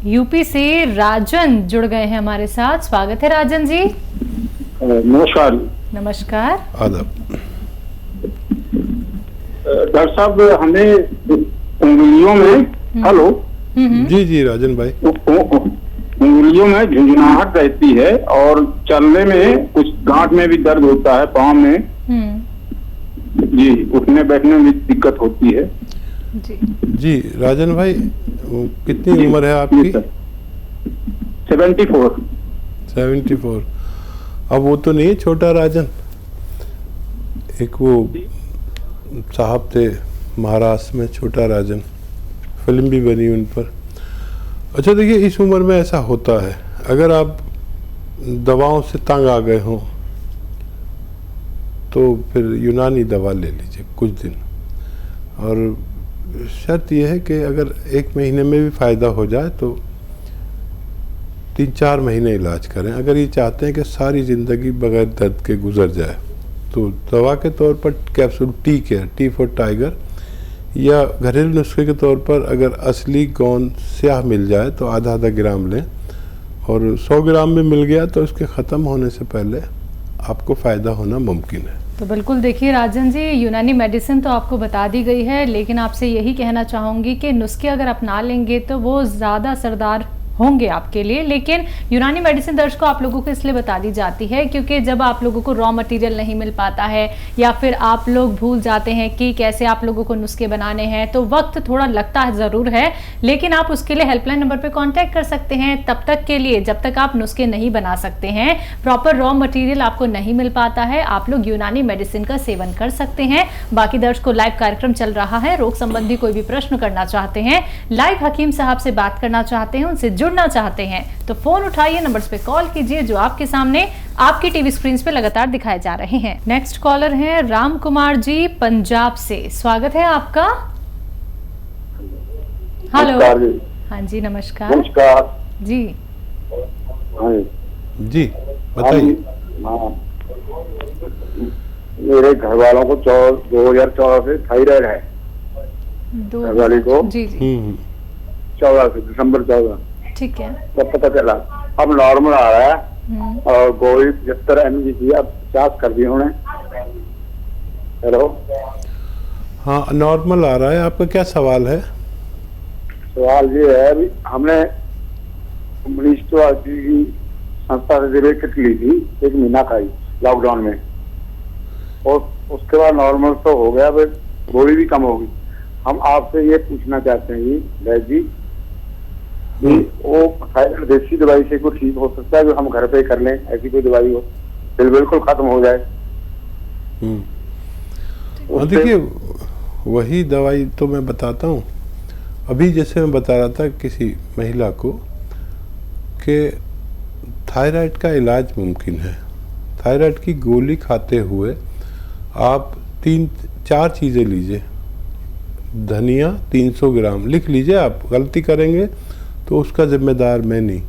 UP से राजन जुड़ गए हैं हमारे साथ। स्वागत है राजन जी। नमस्कार। नमस्कार। आदाब। डॉक्टर साहब, हमें उंगलियों में हेलो जी जी राजन भाई, उंगलियों में झुंझुनाहट रहती है और चलने में कुछ गांठ में भी दर्द होता है, पाँव में जी, उठने बैठने में भी दिक्कत होती है जी राजन भाई, कितनी उम्र है आपकी? 74। 74। अब वो तो नहीं है छोटा राजन, एक वो साहब थे महाराष्ट्र में, छोटा राजन, फिल्म भी बनी उन पर। अच्छा देखिए, इस उम्र में ऐसा होता है, अगर आप दवाओं से तंग आ गए हों तो फिर यूनानी दवा ले लीजिए कुछ दिन, और शर्त यह है कि अगर 1 महीने में भी फ़ायदा हो जाए तो 3-4 महीने इलाज करें। अगर ये चाहते हैं कि सारी ज़िंदगी बगैर दर्द के गुजर जाए तो दवा के तौर पर capsule tea care, T for tiger, या घरेलू नुस्खे के तौर पर अगर असली गोंद स्याह मिल जाए तो आधा ग्राम लें, और 100 ग्राम में मिल गया तो उसके ख़त्म होने से पहले आपको फ़ायदा होना मुमकिन है। तो बिल्कुल देखिए राजन जी, यूनानी मेडिसिन तो आपको बता दी गई है, लेकिन आपसे यही कहना चाहूँगी कि नुस्खे अगर अपना लेंगे तो वो ज़्यादा असरदार होंगे आपके लिए। लेकिन यूनानी मेडिसिन दर्शकों आप लोगों को इसलिए बता दी जाती है क्योंकि जब आप लोगों को रॉ मटेरियल नहीं मिल पाता है या फिर आप लोग भूल जाते हैं कि कैसे आप लोगों को नुस्खे बनाने हैं, तो वक्त थोड़ा लगता है ज़रूर है, लेकिन आप उसके लिए हेल्पलाइन नंबर पर कांटेक्ट कर सकते हैं। तब तक के लिए, जब तक आप नुस्खे नहीं बना सकते हैं, प्रॉपर रॉ मटेरियल आपको नहीं मिल पाता है, आप लोग यूनानी मेडिसिन का सेवन कर सकते हैं। बाकी दर्शकों, लाइव कार्यक्रम चल रहा है, रोग संबंधी कोई भी प्रश्न करना चाहते हैं, लाइव हकीम साहब से बात करना चाहते हैं, उनसे जुड़ना चाहते हैं तो फोन उठाइए, नंबर्स पे कॉल कीजिए जो आपके सामने आपकी टीवी स्क्रीन पे लगातार दिखाए जा रहे हैं। नेक्स्ट कॉलर हैं राम कुमार जी पंजाब से। स्वागत है आपका। हेलो। हाँ जी, नमस्कार। नमस्कार जी। जी बताइए। मेरे घर वालों को 2014 से थायराइड है। घरवाली को जी जी 14 से, दिसंबर 14। ठीक है। तब पता चला, अब नॉर्मल आ रहा है और गोली 75 mg की अब 50 कर दी उन्होंने। हेलो। हाँ, नॉर्मल आ रहा है। आपका क्या सवाल है? सवाल ये है, अभी हमने मनीष तिवारी की संस्था से किट ली थी, 1 महीना खाई लॉकडाउन में, और उसके बाद नॉर्मल तो हो गया, फिर गोली भी कम होगी। हम आपसे ये पूछना चाहते हैं वैद्य जी, वो देसी दवाई से कोई ठीक हो सकता है जो हम घर पे कर लें? ऐसी कोई दवाई हो बिल्कुल खत्म हो जाए? देखिए, वही दवाई तो मैं बताता हूँ। अभी जैसे मैं बता रहा था किसी महिला को कि थायराइड का इलाज मुमकिन है। थायराइड की गोली खाते हुए आप 3-4 चीज़ें लीजिए। धनिया 300 ग्राम लिख लीजिए, आप गलती करेंगे तो उसका जिम्मेदार मैं नहीं।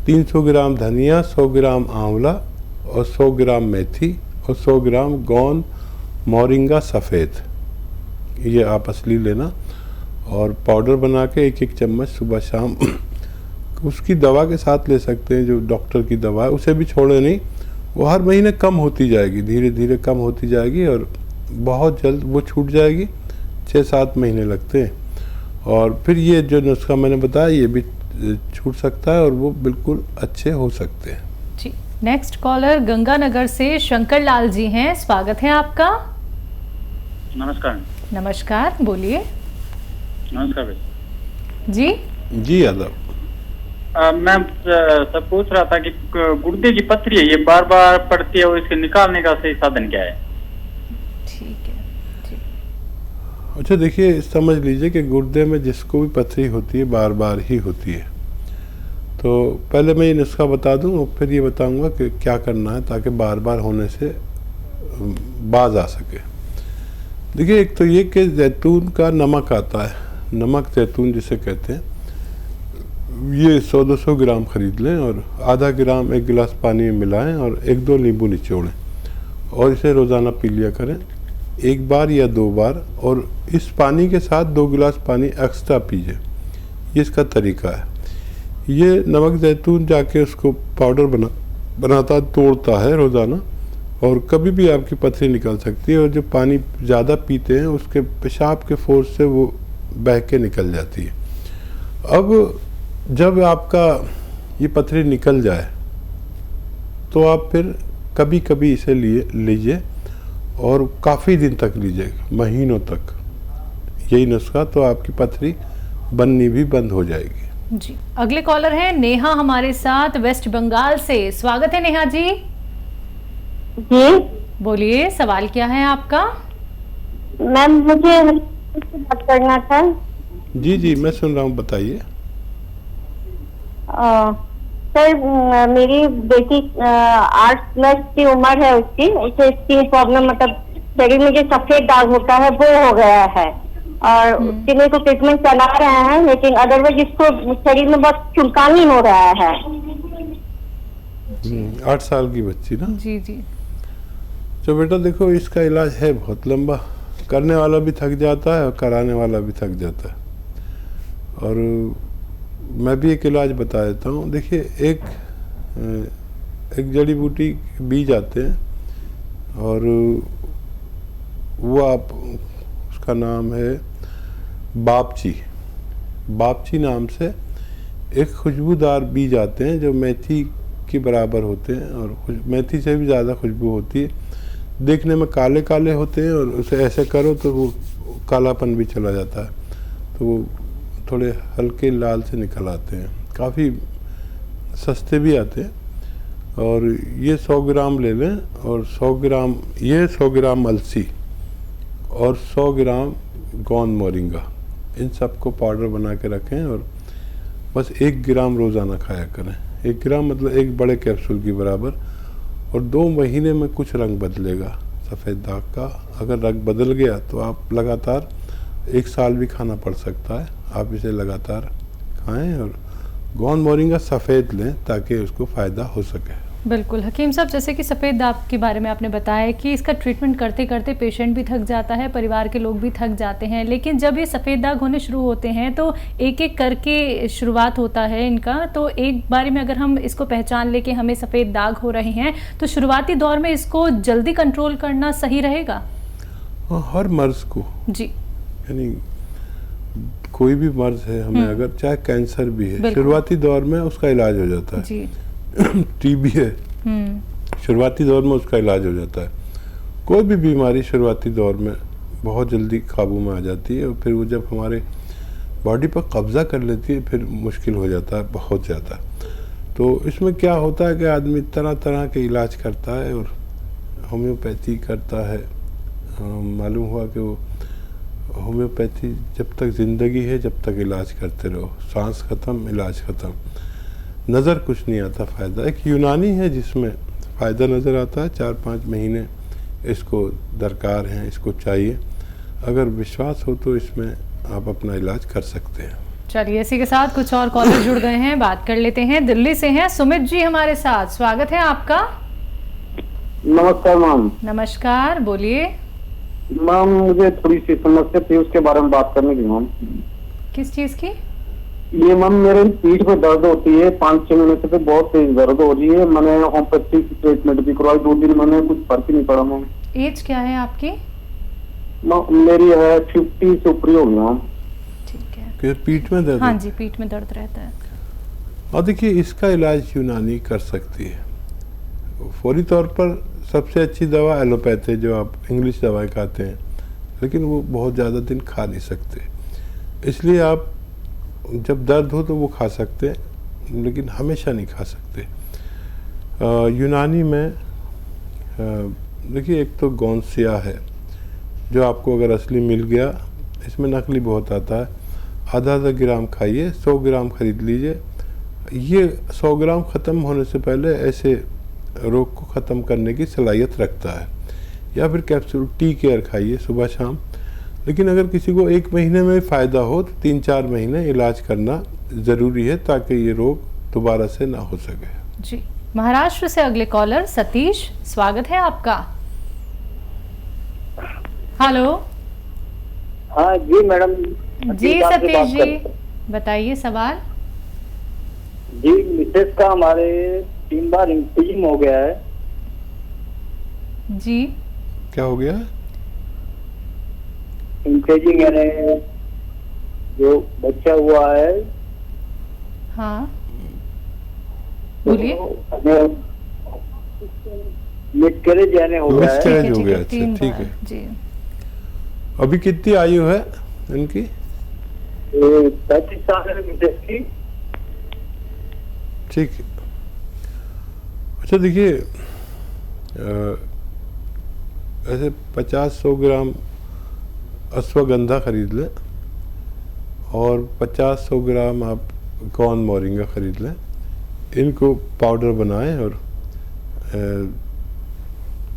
300 ग्राम धनिया, 100 ग्राम आंवला और 100 ग्राम मेथी और 100 ग्राम गोंद मोरिंगा सफ़ेद, ये आप असली लेना, और पाउडर बना के 1-1 चम्मच सुबह शाम उसकी दवा के साथ ले सकते हैं, जो डॉक्टर की दवा है, उसे भी छोड़े नहीं। वो हर महीने कम होती जाएगी, धीरे धीरे कम होती जाएगी और बहुत जल्द वो छूट जाएगी। 6-7 महीने लगते हैं, और फिर ये जो नुस्खा मैंने बताया ये भी छूट सकता है और वो बिल्कुल अच्छे हो सकते हैं जी। नेक्स्ट कॉलर गंगानगर से शंकर लाल जी हैं। स्वागत है आपका। नमस्कार। नमस्कार, बोलिए। नमस्कार भाई जी जी। आदाब। मैं सब पूछ रहा था कि गुर्दे की पथरी है, ये बार बार पड़ती है, और इसके निकालने का सही साधन क्या है? ठीक है। अच्छा देखिए, समझ लीजिए कि गुर्दे में जिसको भी पथरी होती है बार बार ही होती है, तो पहले मैं ये नुस्खा बता दूं और फिर ये बताऊंगा कि क्या करना है ताकि बार बार होने से बाज आ सके। देखिए, एक तो ये कि जैतून का नमक आता है, नमक जैतून जिसे कहते हैं, ये 100-200 ग्राम खरीद लें और आधा ग्राम 1 गिलास पानी में मिलाएं और 1-2 नींबू निचोड़ें और इसे रोज़ाना पी लिया करें, 1 बार या 2 बार, और इस पानी के साथ 2 गिलास पानी एक्स्ट्रा पीजिए। ये इसका तरीका है। ये नमक जैतून जाके उसको पाउडर बनाता तोड़ता है रोज़ाना, और कभी भी आपकी पथरी निकल सकती है। और जो पानी ज़्यादा पीते हैं उसके पेशाब के फोर्स से वो बह के निकल जाती है। अब जब आपका ये पथरी निकल जाए तो आप फिर कभी कभी इसे लीजिए और काफ़ी दिन तक लीजिए, महीनों तक, यही नुस्खा, तो आपकी पथरी बननी भी बंद हो जाएगी। जी, अगले कॉलर हैं नेहा हमारे साथ वेस्ट बंगाल से। स्वागत है नेहा जी। जी बोलिए, सवाल क्या है आपका? मैम, मुझे बात करना था। जी जी, मैं सुन रहा हूँ, बताइए। सर, मेरी बेटी 8+ की उम्र है उसकी। उसे स्किन प्रॉब्लम, मतलब शरीर में जो सफेद दाग होता है वो हो गया है, और उसके लिए तो ट्रीटमेंट चला रहे हैं, लेकिन अदरवाइज इसको शरीर में बहुत चुलकानी हो रहा है। 8 साल की बच्ची ना? जी जी। तो बेटा देखो, इसका इलाज है बहुत लंबा, करने वाला भी थक जाता है और कराने वाला भी थक जाता है। और मैं भी एक इलाज बता देता हूँ। देखिए, एक जड़ी बूटी बीज आते हैं, और वो आप, उसका नाम है बापची। बापची नाम से एक खुशबूदार बीज आते हैं जो मेथी के बराबर होते हैं, और मेथी से भी ज़्यादा खुशबू होती है। देखने में काले काले होते हैं, और उसे ऐसे करो तो वो कालापन भी चला जाता है, तो वो थोड़े हल्के लाल से निकल आते हैं। काफ़ी सस्ते भी आते हैं। और ये 100 ग्राम ले लें, और 100 ग्राम अलसी और 100 ग्राम गोंद मोरिंगा, इन सबको पाउडर बना के रखें, और बस 1 ग्राम रोज़ाना खाया करें। 1 ग्राम मतलब 1 बड़े कैप्सूल की बराबर। और 2 महीने में कुछ रंग बदलेगा सफ़ेद दाग का। अगर रंग बदल गया तो आप लगातार 1 साल भी खाना पड़ सकता है। आप इसे लगातार खाएं, और गोंद मोरिंगा सफ़ेद लें ताकि उसको फ़ायदा हो सके। बिल्कुल हकीम साहब, जैसे कि सफ़ेद दाग के बारे में आपने बताया कि इसका ट्रीटमेंट करते करते पेशेंट भी थक जाता है, परिवार के लोग भी थक जाते हैं, लेकिन जब ये सफ़ेद दाग होने शुरू होते हैं तो एक एक करके शुरुआत होता है इनका। तो एक बारी में अगर हम इसको पहचान ले कि हमें सफ़ेद दाग हो रहे हैं, तो शुरुआती दौर में इसको जल्दी कंट्रोल करना सही रहेगा? हर मर्ज को जी, यानी कोई भी मर्ज है हमें, अगर चाहे कैंसर भी है, शुरुआती दौर में उसका इलाज हो जाता है। जी। टीबी है, शुरुआती दौर में उसका इलाज हो जाता है। कोई भी बीमारी शुरुआती दौर में बहुत जल्दी काबू में आ जाती है, और फिर वो जब हमारे बॉडी पर कब्जा कर लेती है फिर मुश्किल हो जाता है बहुत ज़्यादा। तो इसमें क्या होता है कि आदमी तरह तरह के इलाज करता है, और होम्योपैथी करता है। मालूम हुआ कि वो होम्योपैथी जब तक ज़िंदगी है जब तक इलाज करते रहो, सांस ख़त्म इलाज ख़त्म, नज़र कुछ नहीं आता फ़ायदा। एक यूनानी है जिसमें फ़ायदा नज़र आता है। 4-5 महीने इसको दरकार हैं, इसको चाहिए। अगर विश्वास हो तो इसमें आप अपना इलाज कर सकते हैं। चलिए, इसी के साथ कुछ और कॉलर जुड़ गए हैं, बात कर लेते हैं। दिल्ली से हैं सुमित जी हमारे साथ। स्वागत है आपका। नमस्कार मैम। नमस्कार, बोलिए। मैम, मुझे थोड़ी सी समस्या थी, उसके बारे में बात करने की। मैम, किस चीज की? ये मैम, मेरे पीठ में दर्द होती है 5-6 महीने से, बहुत तेज दर्द हो रही है। मैंने होम्योपैथी की ट्रीटमेंट भी करवाई 2 दिन, मैंने कुछ फर्क ही नहीं पड़ा। मैम, एज क्या है आपकी? मेरी है 50 से ऊपर हो गई। मैम, ठीक है। फिर पीठ में दर्द? हाँ जी, पीठ में दर्द रहता है। और देखिए, इसका इलाज यूनानी कर सकती है। फौरी तौर पर सबसे अच्छी दवा एलोपैथ है, जो आप इंग्लिश दवाएं खाते हैं, लेकिन वो बहुत ज़्यादा दिन खा नहीं सकते। इसलिए आप जब दर्द हो तो वो खा सकते हैं, लेकिन हमेशा नहीं खा सकते। यूनानी में देखिए, एक तो गौनसिया है जो आपको अगर असली मिल गया, इसमें नकली बहुत आता है। आधा ग्राम खाइए, 100 ग्राम खरीद लीजिए। ये 100 ग्राम ख़त्म होने से पहले ऐसे रोग को ख़त्म करने की सलाहियत रखता है। या फिर कैप्सूल टी केयर खाइए सुबह शाम। लेकिन अगर किसी को 1 महीने में फ़ायदा हो तो 3-4 महीने इलाज करना ज़रूरी है, ताकि ये रोग दोबारा से ना हो सके। जी, महाराष्ट्र से अगले कॉलर सतीश, स्वागत है आपका। हेलो। हाँ जी मैडम। जी सतीश जी, बताइए सवाल। जी मिसेस का हमारे 3 बार इंफेक्शन हो गया है। जी क्या हो गया? इंफेक्शन यानी जो बच्चा हुआ है। हाँ बोलिए। मिसकैरेज यानी हो गया है। मिसकैरेज हो ठीक गया। है, अच्छा 3 ठीक बार। है। जी अभी कितनी आयु है इनकी? 35 साल है मिसेस की। ठीक है। अच्छा देखिए, ऐसे 50-100 ग्राम अश्वगंधा खरीद लें और 50-100 ग्राम आप कॉर्न मोरिंगा खरीद लें। इनको पाउडर बनाएं और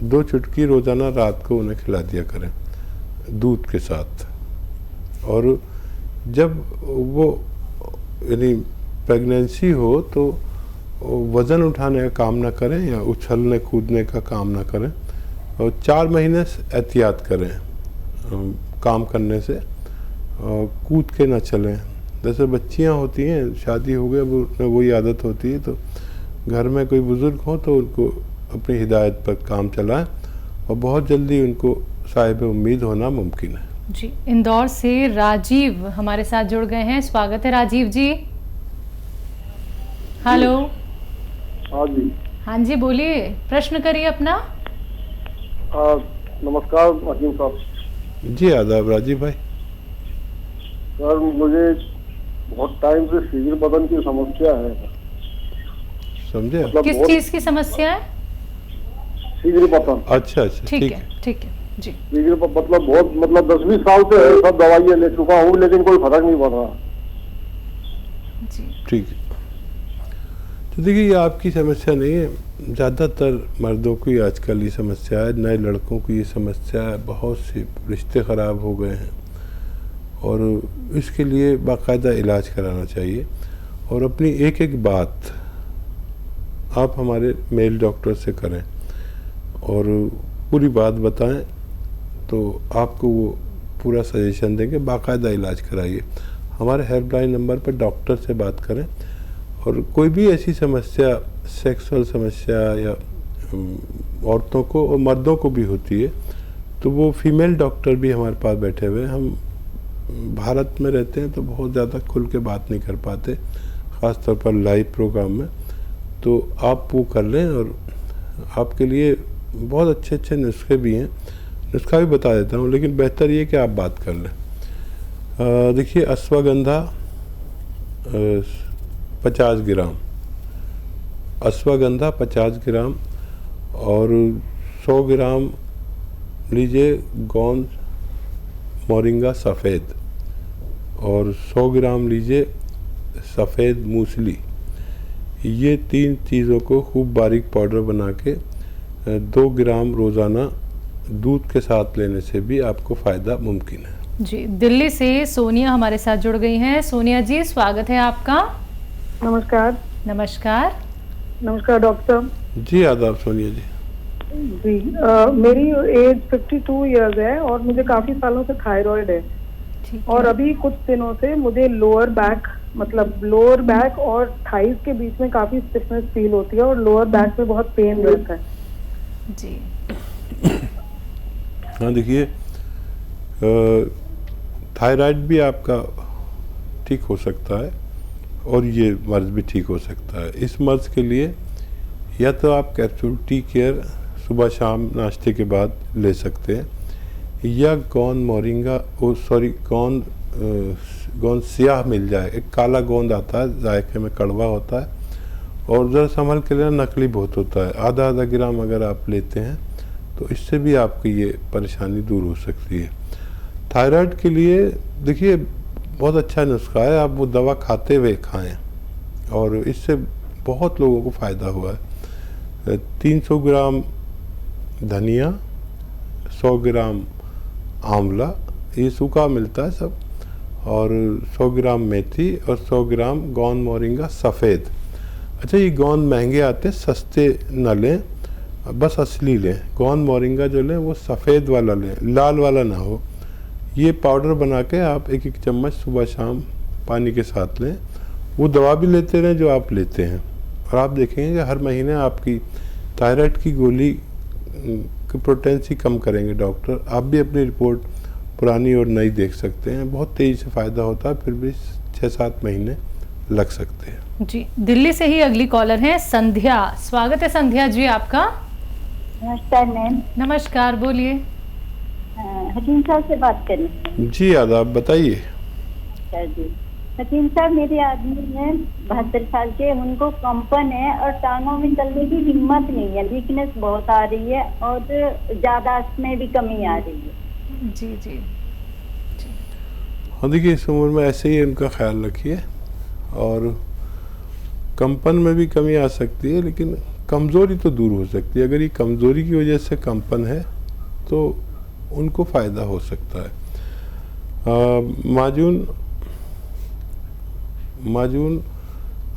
2 चुटकी रोज़ाना रात को उन्हें खिला दिया करें दूध के साथ। और जब वो यानी प्रेगनेंसी हो तो वज़न उठाने का काम ना करें या उछलने कूदने का काम ना करें और 4 महीने एहतियात करें काम करने से। कूद के ना चलें। जैसे बच्चियां होती हैं, शादी हो गई, वो वही आदत होती है, तो घर में कोई बुज़ुर्ग हो तो उनको अपनी हिदायत पर काम चलाएं और बहुत जल्दी उनको साहिब उम्मीद होना मुमकिन है। जी इंदौर से राजीव हमारे साथ जुड़ गए हैं। स्वागत है राजीव जी। हेलो। हाँ जी। हाँ जी बोलिए, प्रश्न करिए अपना। नमस्कार हकीम साहब। जी आदाब राजीव भाई। सर मुझे बहुत टाइम से शीघ्र बदन की समस्या है। समझे? मतलब किस बहुत चीज की समस्या है? शीघ्र बदन। अच्छा अच्छा ठीक है ठीक है जी। शीघ्र मतलब बहुत मतलब 10-20 साल से है, सब दवाइयाँ ले चुका हूँ लेकिन कोई फर्क नहीं पड़ रहा। जी ठीक है। तो देखिए ये आपकी समस्या नहीं है, ज़्यादातर मर्दों की आजकल ये समस्या है, नए लड़कों की ये समस्या है। बहुत से रिश्ते ख़राब हो गए हैं और इसके लिए बाकायदा इलाज कराना चाहिए। और अपनी एक एक बात आप हमारे मेल डॉक्टर से करें और पूरी बात बताएं तो आपको वो पूरा सजेशन देंगे। बाकायदा इलाज कराइए। हमारे हेल्पलाइन नंबर पर डॉक्टर से बात करें और कोई भी ऐसी समस्या, सेक्सुअल समस्या या औरतों को और मर्दों को भी होती है तो वो फीमेल डॉक्टर भी हमारे पास बैठे हुए हैं। हम भारत में रहते हैं तो बहुत ज़्यादा खुल के बात नहीं कर पाते, ख़ास तौर पर लाइव प्रोग्राम में। तो आप वो कर लें और आपके लिए बहुत अच्छे अच्छे नुस्खे भी हैं, नुस्खा भी बता देता हूँ, लेकिन बेहतर ये कि आप बात कर लें। देखिए अश्वगंधा 50 ग्राम, अश्वगंधा 50 ग्राम और 100 ग्राम लीजिए गोंद मोरिंगा सफ़ेद और 100 ग्राम लीजिए सफ़ेद मूसली। ये 3 चीज़ों को खूब बारीक पाउडर बना के 2 ग्राम रोज़ाना दूध के साथ लेने से भी आपको फ़ायदा मुमकिन है। जी दिल्ली से सोनिया हमारे साथ जुड़ गई हैं। सोनिया जी स्वागत है आपका। नमस्कार। नमस्कार। नमस्कार डॉक्टर। जी आदाब सोनिया जी। जी मेरी एज 52 इयर्स है और मुझे काफी सालों से थायराइड है। ठीक और है। अभी कुछ दिनों से मुझे लोअर बैक और थाइस के बीच में काफी स्टिफनेस फील होती है और लोअर बैक में बहुत पेन रहता है। जी हाँ देखिए थायराइड भी आपका ठीक हो सकता है और ये मर्ज भी ठीक हो सकता है। इस मर्ज के लिए या तो आप कैप्सूल टी केयर सुबह शाम नाश्ते के बाद ले सकते हैं या गोंद मोरिंगा गोंद सियाह मिल जाए। एक काला गोंद आता है, जायके में कड़वा होता है और ज़रा संभल के लेना, नकली बहुत होता है। आधा ग्राम अगर आप लेते हैं तो इससे भी आपकी ये परेशानी दूर हो सकती है। थायराइड के लिए देखिए बहुत अच्छा नुस्खा है, आप वो दवा खाते हुए खाएं और इससे बहुत लोगों को फ़ायदा हुआ है। 300 ग्राम धनिया, 100 ग्राम आंवला, ये सूखा मिलता है सब, और 100 ग्राम मेथी और 100 ग्राम गोंद मोरिंगा सफ़ेद। अच्छा ये गोंद महंगे आते हैं, सस्ते न लें, बस असली लें। गोंद मोरिंगा जो लें वो सफ़ेद वाला लें, लाल वाला ना हो। ये पाउडर बना के आप 1-1 चम्मच सुबह शाम पानी के साथ लें वो दवा भी लेते रहें जो आप लेते हैं, और आप देखेंगे कि हर महीने आपकी थायराइड की गोली की पोटेंसी कम करेंगे डॉक्टर। आप भी अपनी रिपोर्ट पुरानी और नई देख सकते हैं, बहुत तेज़ी से फ़ायदा होता है, फिर भी 6-7 महीने लग सकते हैं। जी, दिल्ली से ही अगली कॉलर है संध्या। स्वागत है संध्या जी आपका। नमस्कार मैम। नमस्कार, बोलिए। हकीम साहब से बात करें? जी आदाब, बताइए। जी हकीम साहब, मेरे आदमी हैं 72 साल के, उनको कंपन है और टांगों में चलने की हिम्मत नहीं है, वीकनेस बहुत आ रही है और ज्यादा में भी कमी आ रही है। जी जी हाँ, देखिए इस उम्र में ऐसे ही उनका ख्याल रखिए, और कंपन में भी कमी आ सकती है, लेकिन कमज़ोरी तो दूर हो सकती है। अगर ये कमज़ोरी की वजह से कंपन है तो उनको फ़ायदा हो सकता है। माजून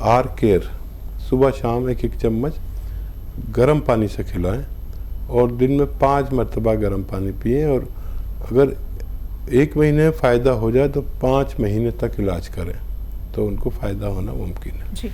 आर केयर सुबह शाम 1-1 चम्मच गर्म पानी से खिलाएं, और दिन में 5 मरतबा गर्म पानी पिएं, और अगर 1 महीने फ़ायदा हो जाए तो 5 महीने तक इलाज करें, तो उनको फ़ायदा होना मुमकिन है। जी।